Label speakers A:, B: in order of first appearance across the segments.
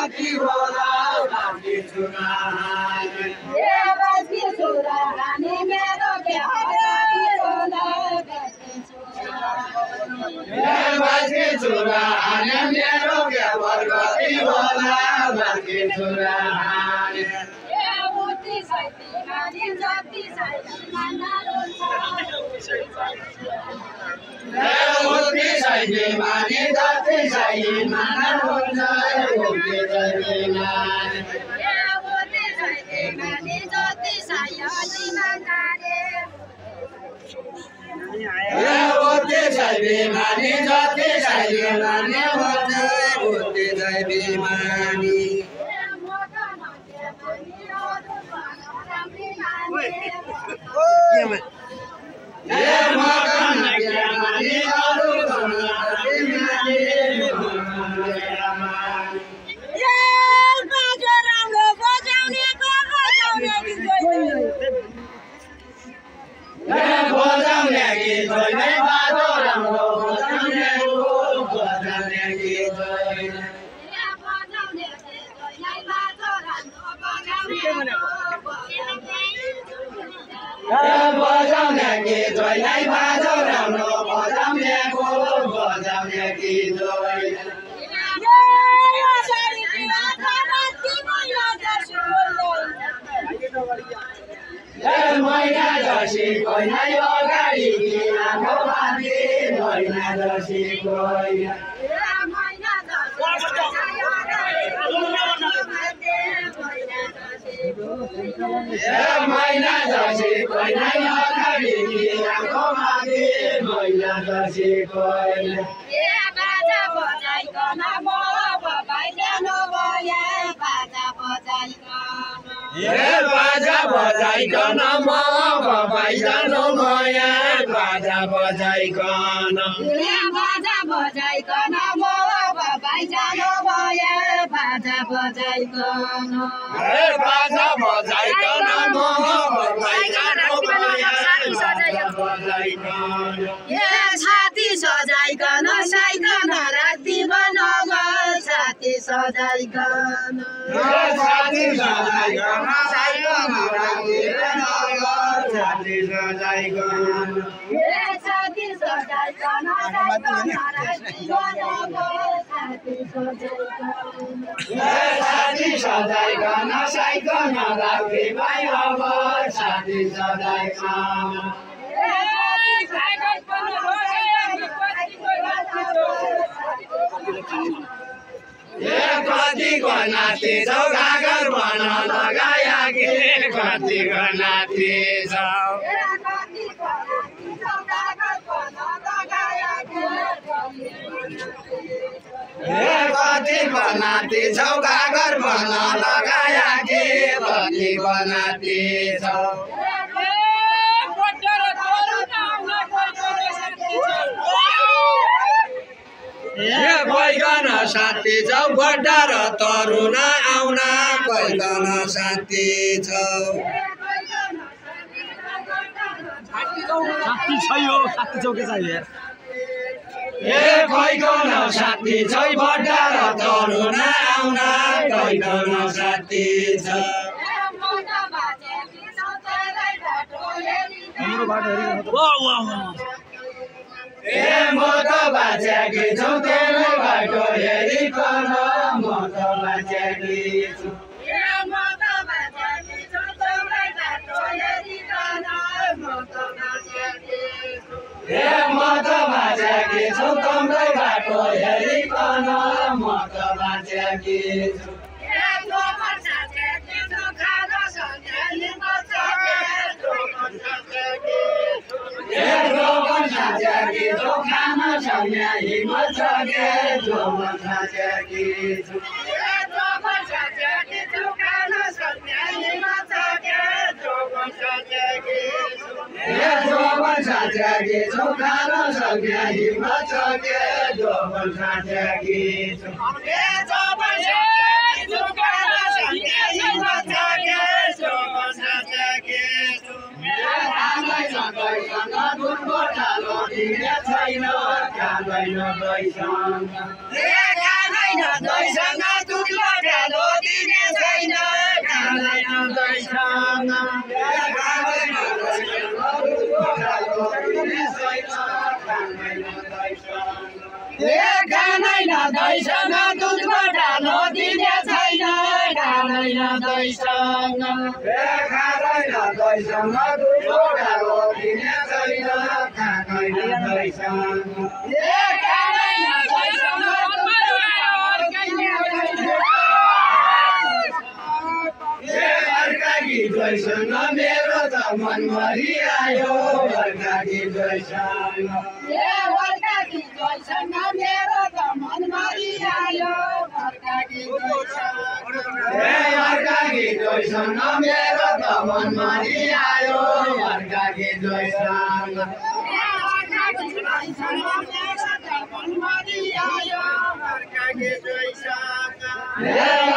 A: की होला बाकी चुरानी
B: ये बाकी चुरानी मेरो क्या होला बाकी चुरानी
A: ये बाकी चुरानी मेरो क्या बरगती होला बाकी चुरानी
B: ये मोती साइती मानी जाती साइती माना
A: मोती साइती मानी जाती साइती माना रोजा मोती साइती मानी
B: मोती साइती मानी जाती साइती माना
A: मोती साइती मानी जाती साइती माने मोती साइती मानी ये मकान के मानी अरु
B: ये बाजा राम्रो बजाउने
A: बजाउने गीत नै बाजो राम्रो बजाउने गीत बजाउने गीत नै बाजो राम्रो बजाउने गीत मैना जसी कोही नै अगाडि आँखो माथि मैना जसी कोही मैना जसी कोही नै अगाडि आँखो माथि मैना जसी कोही
B: बाजा बजाइकन म बजाइजानु भयो बाजा बजाइकन
A: बाजा बजाइकन म बजाइजानु भयो बाजा बजाइकन
B: बाजा बजाइकन म बजाइजानु भयो बाजा बजाइकन
A: बाजा बजाइकन म बजाइजानु भयो बजाइकन
B: छाती सजाइकन साइकन राति बनाउन छाती सजाइकन
A: छाती सजाइकन साइकन राति बनाउन छाती सजाइकन
B: छाती सजाइकन साइकन राति बनाउन छाती सजाइकन
A: छाती सजाइकन साइकन राति बनाउन छाती सजाइकन कतिको नाति छौ घागर भन लगाया के कतिको नाति छौ कतिको नाति छौ घागर भन लगाया के कतिको नाति छौ बैगन साथी छौ गड्डा र तरुण आउन बैगन साथी छौ बैगन साथी छौ गड्डा र तरुण आउन बैगन साथी छ म त बाच्याकी छु तेरो बाटो हेरिकन म त बाच्याकी छु
B: म त बाच्याकी छु तेरो बाटो हेरिकन म त बाच्याकी छु
A: म त बाच्याकी छु तिम्रै बाटो हेरिकन म त बाच्याकी छु खान सक्ने हिम्मत छ के जो मन साच्याकी छु खान सक्ने हिम्मत छ के जो मन साच्याकी छु जो मन साच्याकी छु खान सक्ने हिम्मत छ के जो मन साच्याकी छु जो मन साच्याकी छु खान सक्ने हिम्मत छ के जो मन साच्याकी छु छैन खाँदैन दैसँग दुध खाँदैन दैसँग दुलो डालो दिने छैन खाँदैन दैसँग दैसँग मेरो त मनभरि आयो अर्काकी दैसँग
B: अर्काकी दैसँग मेरो त मनभरि आयो अर्काकी
A: दैसँग मेरो त मनभरि आयो अर्काकी दैसँग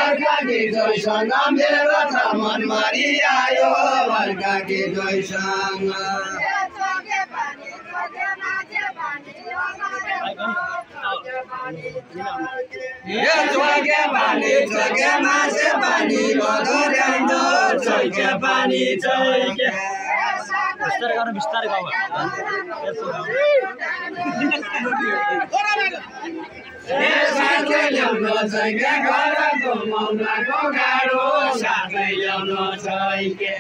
A: अर्काकी दैसँग मेरो त मनभरि आयो अर्काकी दैसँग चोके पानी चोके माछे पानी मधुर्याइनो चोके पानी चोके
C: बिस्तारै गाउँ
A: साथै ल्याउनु छैके घरको मौलाको गाडो साथै ल्याउनु छैके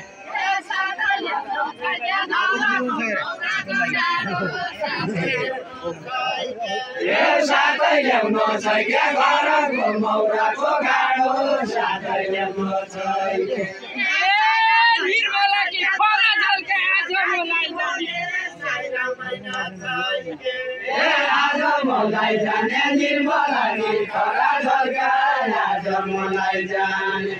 A: साथै ल्याउनु छैके घरको मौलाको गाडो साथै ल्याउनु छैके आज मलाई जाने निर्मला नि खरा झर्का आज मलाई जाने